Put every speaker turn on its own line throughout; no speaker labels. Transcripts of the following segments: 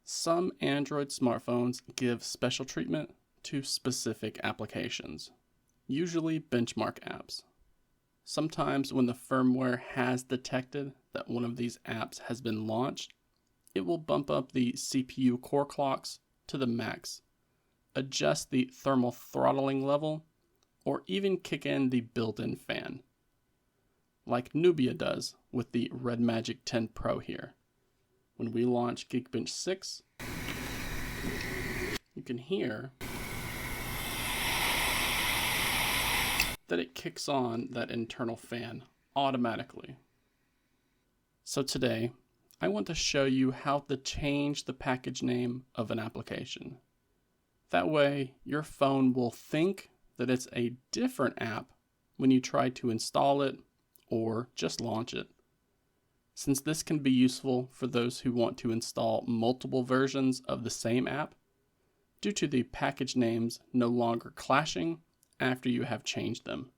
Some Android smartphones give special treatment to specific applications, usually benchmark apps. Sometimes when the firmware has detected that one of these apps has been launched, it will bump up the CPU core clocks to the max, adjust the thermal throttling level, or even kick in the built-in fan, like Nubia does with the Red Magic 10 Pro here. When we launch Geekbench 6, you can hear that it kicks on that internal fan automatically. So today, I want to show you how to change the package name of an application. That way, your phone will think that it's a different app when you try to install it or just launch it. Since this can be useful for those who want to install multiple versions of the same app, due to the package names no longer clashing after you have changed them.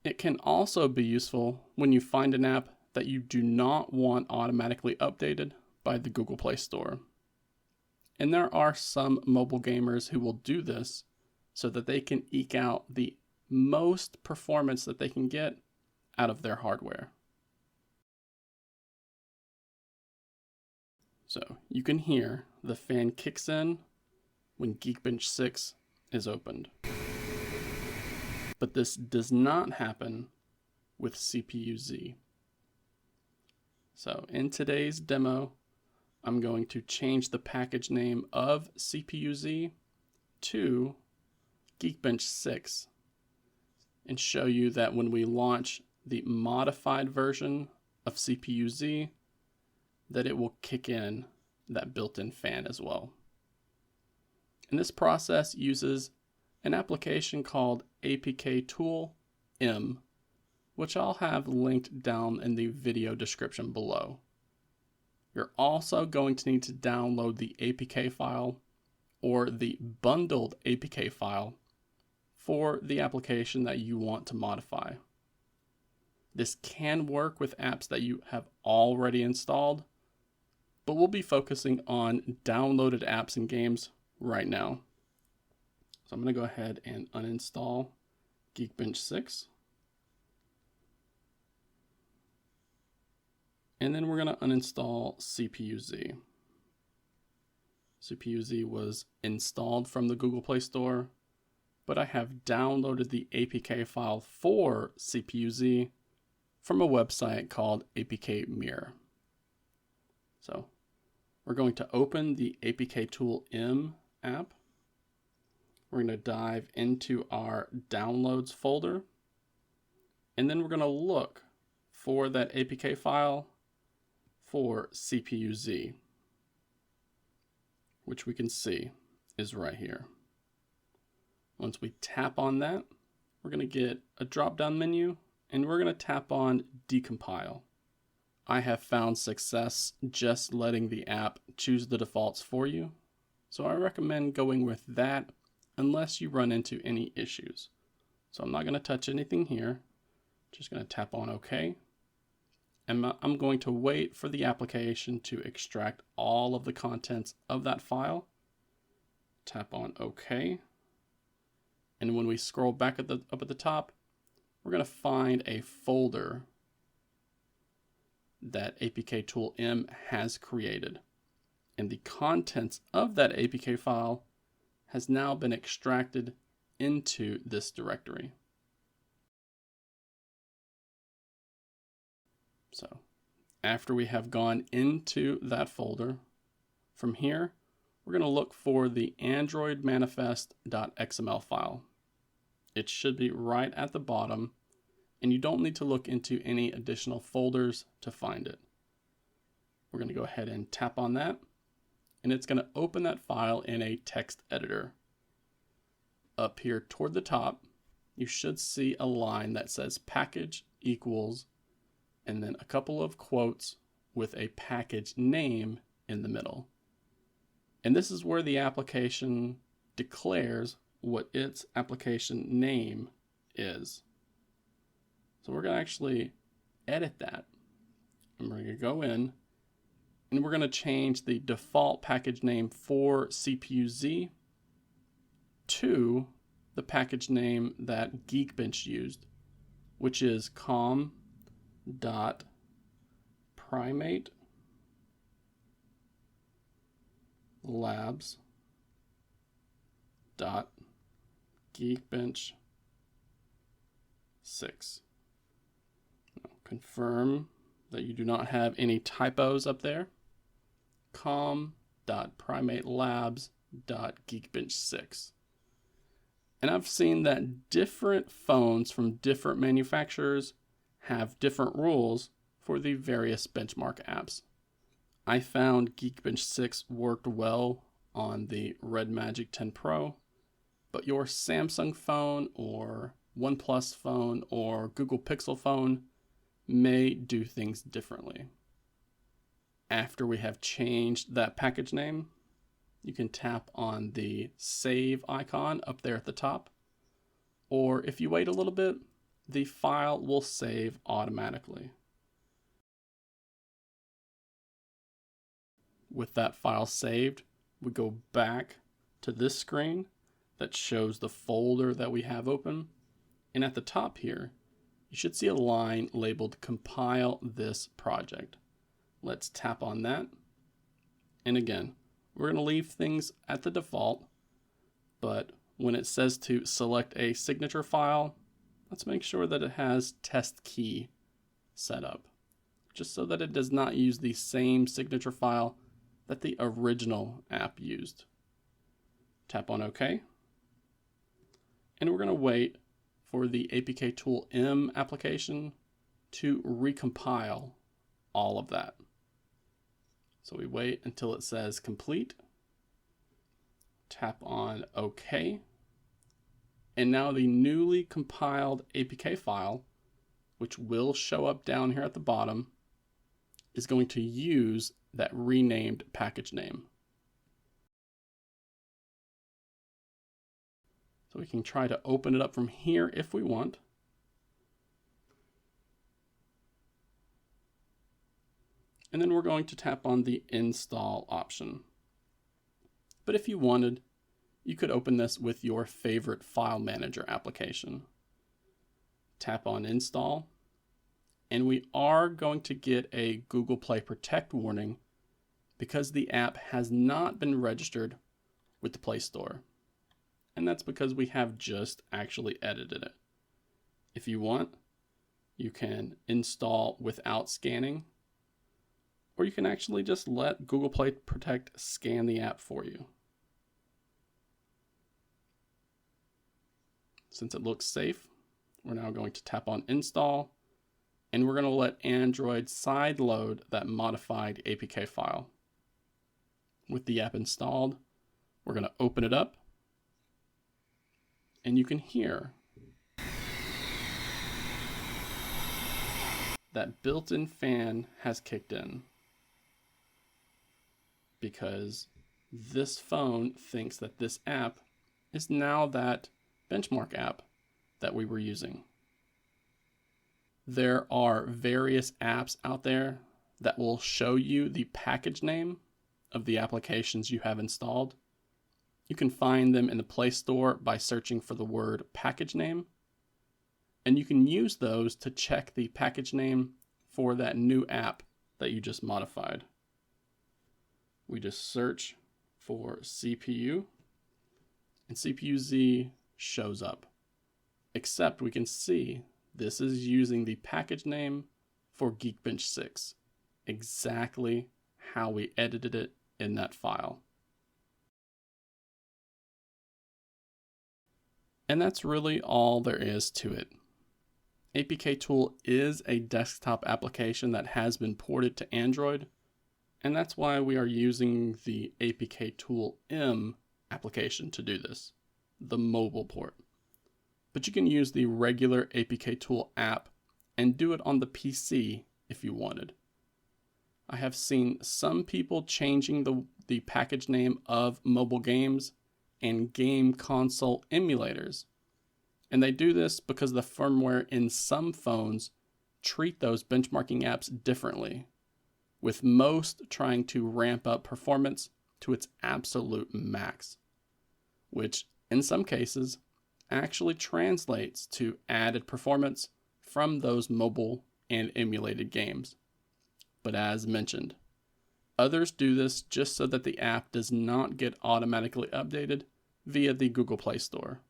It can also be useful when you find an app that you do not want automatically updated by the Google Play Store. And there are some mobile gamers who will do this so that they can eke out the most performance that they can get out of their hardware. So you can hear the fan kicks in when Geekbench 6 is opened. But this does not happen with CPU-Z. So in today's demo, I'm going to change the package name of CPU-Z to Geekbench 6 and show you that when we launch the modified version of CPU-Z, that it will kick in that built-in fan as well. And this process uses an application called APK Tool M, which I'll have linked down in the video description below. You're also going to need to download the APK file or the bundled APK file for the application that you want to modify. This can work with apps that you have already installed, but we'll be focusing on downloaded apps and games right now. So I'm going to go ahead and uninstall Geekbench 6. And then we're going to uninstall CPU-Z. CPU-Z was installed from the Google Play Store, but I have downloaded the APK file for CPU-Z from a website called APK Mirror. So we're going to open the APK Tool M app. We're going to dive into our downloads folder, and then we're going to look for that APK file for CPU-Z, which we can see is right here. Once we tap on that, we're going to get a drop-down menu, and we're going to tap on Decompile. I have found success just letting the app choose the defaults for you, so I recommend going with that unless you run into any issues. So I'm not going to touch anything here, just going to tap on OK. And I'm going to wait for the application to extract all of the contents of that file. Tap on OK. And when we scroll back up at the top, we're going to find a folder that APK Tool M has created. And the contents of that APK file has now been extracted into this directory. So after we have gone into that folder, from here, we're going to look for the Android manifest.xml file. It should be right at the bottom, and you don't need to look into any additional folders to find it. We're going to go ahead and tap on that, and it's going to open that file in a text editor. Up here toward the top, you should see a line that says package equals, and then a couple of quotes with a package name in the middle. And this is where the application declares what its application name is. So we're going to actually edit that. And we're going to go in And we're going to change the default package name for CPU-Z to the package name that Geekbench used, which is com.primate labs.geekbench 6. Now, confirm that you do not have any typos up there. com.primatelabs.geekbench 6. And I've seen that different phones from different manufacturers have different rules for the various benchmark apps. I found Geekbench 6 worked well on the Red Magic 10 Pro, but your Samsung phone or OnePlus phone or Google Pixel phone may do things differently. After we have changed that package name, you can tap on the save icon up there at the top, or if you wait a little bit, the file will save automatically. With that file saved, we go back to this screen that shows the folder that we have open, and at the top here, you should see a line labeled compile this project. Let's tap on that. And again, we're going to leave things at the default, but when it says to select a signature file, let's make sure that it has test key set up, just so that it does not use the same signature file that the original app used. Tap on OK. And we're going to wait for the APK Tool M application to recompile all of that. So we wait until it says complete. Tap on OK. And now the newly compiled APK file, which will show up down here at the bottom, is going to use that renamed package name. So we can try to open it up from here if we want. And then we're going to tap on the install option. But if you wanted, you could open this with your favorite file manager application. Tap on install, and we are going to get a Google Play Protect warning because the app has not been registered with the Play Store. And that's because we have just actually edited it. If you want, you can install without scanning, or you can actually just let Google Play Protect scan the app for you. Since it looks safe, we're now going to tap on install, and we're going to let Android sideload that modified APK file. With the app installed, we're going to open it up, and you can hear that built-in fan has kicked in because this phone thinks that this app is now that benchmark app that we were using. There are various apps out there that will show you the package name of the applications you have installed. You can find them in the Play Store by searching for the word package name, and you can use those to check the package name for that new app that you just modified. We just search for CPU, and CPU-Z shows up, except we can see this is using the package name for Geekbench 6, exactly how we edited it in that file. And that's really all there is to it. APK Tool is a desktop application that has been ported to Android, and that's why we are using the APK Tool M application to do this, the mobile port. But you can use the regular APK Tool app and do it on the PC if you wanted. I have seen some people changing the package name of mobile games and game console emulators. And they do this because the firmware in some phones treat those benchmarking apps differently. with most trying to ramp up performance to its absolute max, which in some cases actually translates to added performance from those mobile and emulated games. But as mentioned, others do this just so that the app does not get automatically updated via the Google Play Store.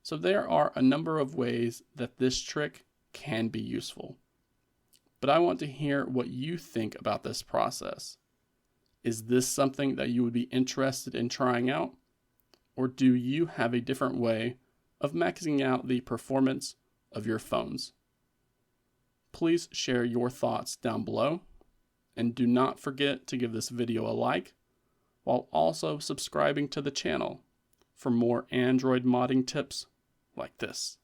So there are a number of ways that this trick can be useful. But I want to hear what you think about this process. Is this something that you would be interested in trying out? Or do you have a different way of maxing out the performance of your phones? Please share your thoughts down below, and do not forget to give this video a like, while also subscribing to the channel for more Android modding tips like this.